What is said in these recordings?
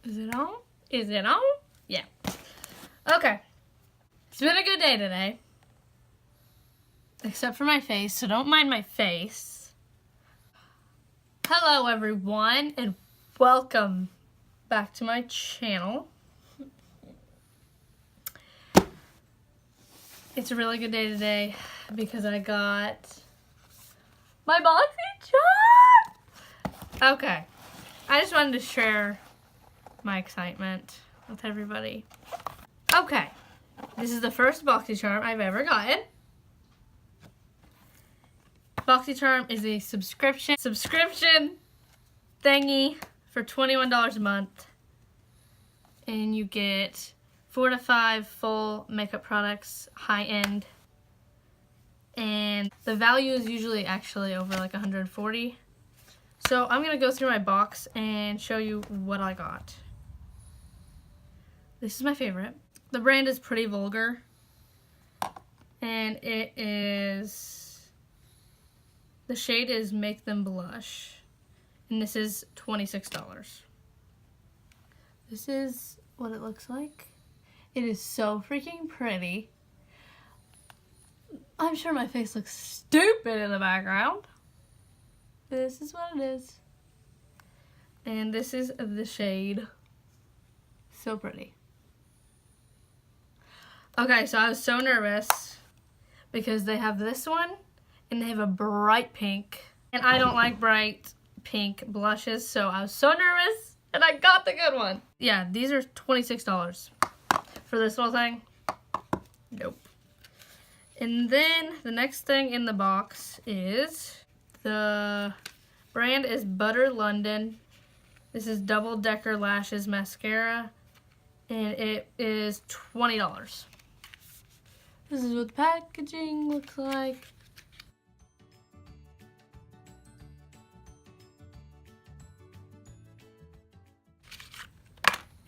Is it on? Is it on? Yeah. Okay. It's been a good day today. Except for my face, so don't mind my face. Hello everyone, and welcome back to my channel. It's a really good day today because I got my Boxycharm! Okay. I just wanted to share my excitement with everybody. Okay. This is the first Boxycharm I've ever gotten. Boxycharm is a subscription thingy for $21 a month. And you get 4 to 5 full makeup products, high-end. And the value is usually actually over like $140. So I'm going to go through my box and show you what I got. This is my favorite. The brand is Pretty Vulgar. And it is, the shade is Make Them Blush. And this is $26. This is what it looks like. It is so freaking pretty. I'm sure my face looks stupid in the background. This is what it is. And this is the shade. So pretty. Okay, so I was so nervous because they have this one and they have a bright pink. And I don't like bright pink blushes, so I was so nervous and I got the good one. Yeah, these are $26 for this little thing. Nope. And then the next thing in the box is, the brand is Butter London. This is Double Decker Lashes Mascara, and it is $20. This is what the packaging looks like.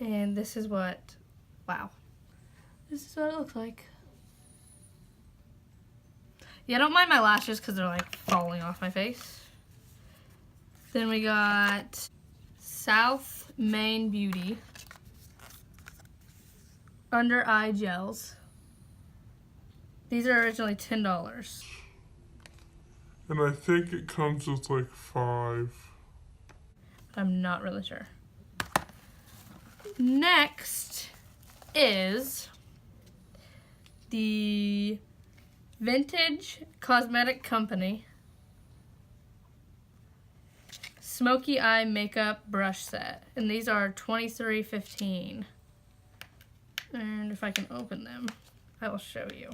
And this is what, wow. This is what it looks like. Yeah, don't mind my lashes because they're like falling off my face. Then we got South Main Beauty Under Eye Gels. These are originally $10. And I think it comes with like 5. I'm not really sure. Next is the Vintage Cosmetic Company Smoky Eye Makeup Brush Set. And these are $23.15. And if I can open them, I will show you.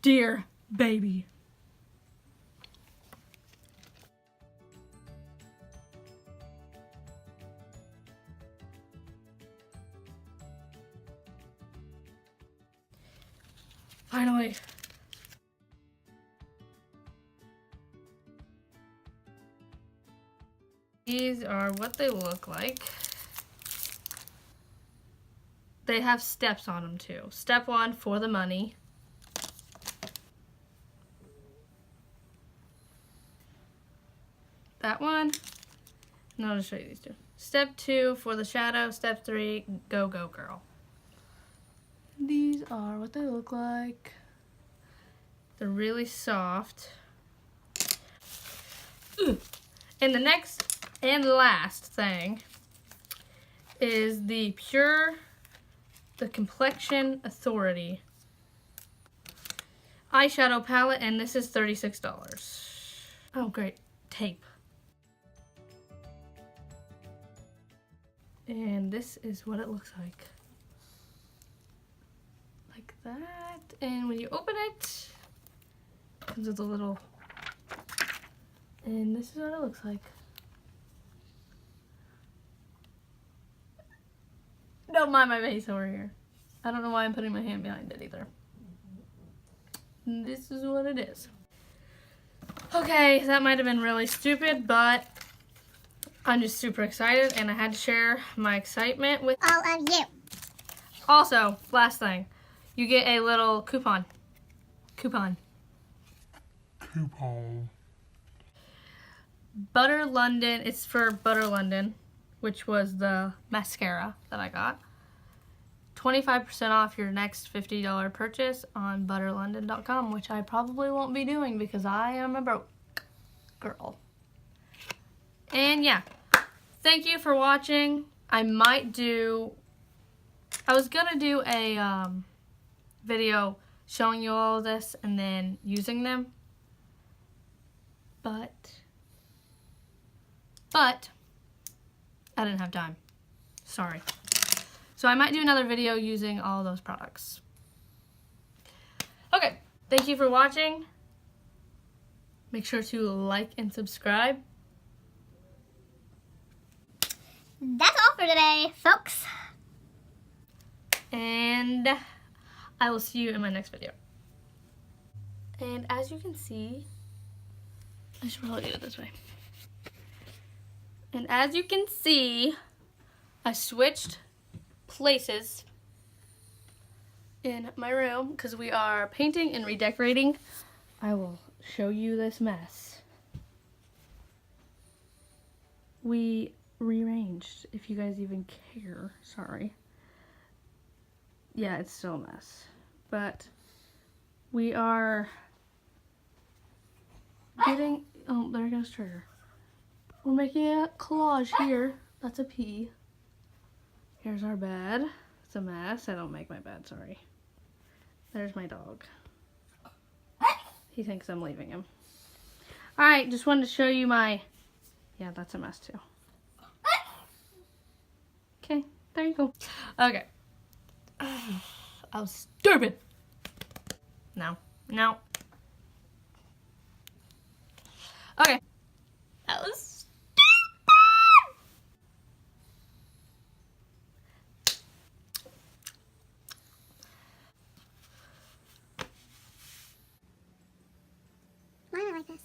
Dear baby. Finally. These are what they look like. They have steps on them too. Step 1 for the money. That one. And I'll just show you these two. Step 2 for the shadow. Step 3, go, go, girl. These are what they look like. They're really soft. And the next and last thing is the Complexion Authority eyeshadow palette, and this is $36. Oh, great. Tape. And this is what it looks like. Like that. And when you open it, it comes with a little, and this is what it looks like. Don't mind my face over here. I don't know why I'm putting my hand behind it either. And this is what it is. Okay, that might have been really stupid, but I'm just super excited, and I had to share my excitement with all of you. Also, last thing, you get a little coupon Coupon. Coupon. Butter London. It's for Butter London, which was the mascara that I got. 25% off your next $50 purchase on butterlondon.com, which I probably won't be doing because I am a broke girl. And yeah, thank you for watching. I was gonna do a video showing you all of this and then using them, but I didn't have time. Sorry. So I might do another video using all those products. Okay, thank you for watching. Make sure to like and subscribe. That's all for today, folks. And I will see you in my next video. And as you can see, I should probably do it this way. And as you can see, I switched places in my room because we are painting and redecorating. I will show you this mess. We rearranged, if you guys even care. Sorry. Yeah, it's still a mess. But we are getting, oh, there goes Trigger. We're making a collage here. That's a P. Here's our bed. It's a mess. I don't make my bed, sorry. There's my dog. He thinks I'm leaving him. Alright, just wanted to show you my, yeah, that's a mess too. Okay, there you go. Okay. I was stupid. No. Okay. That was stupid. Why am I like this?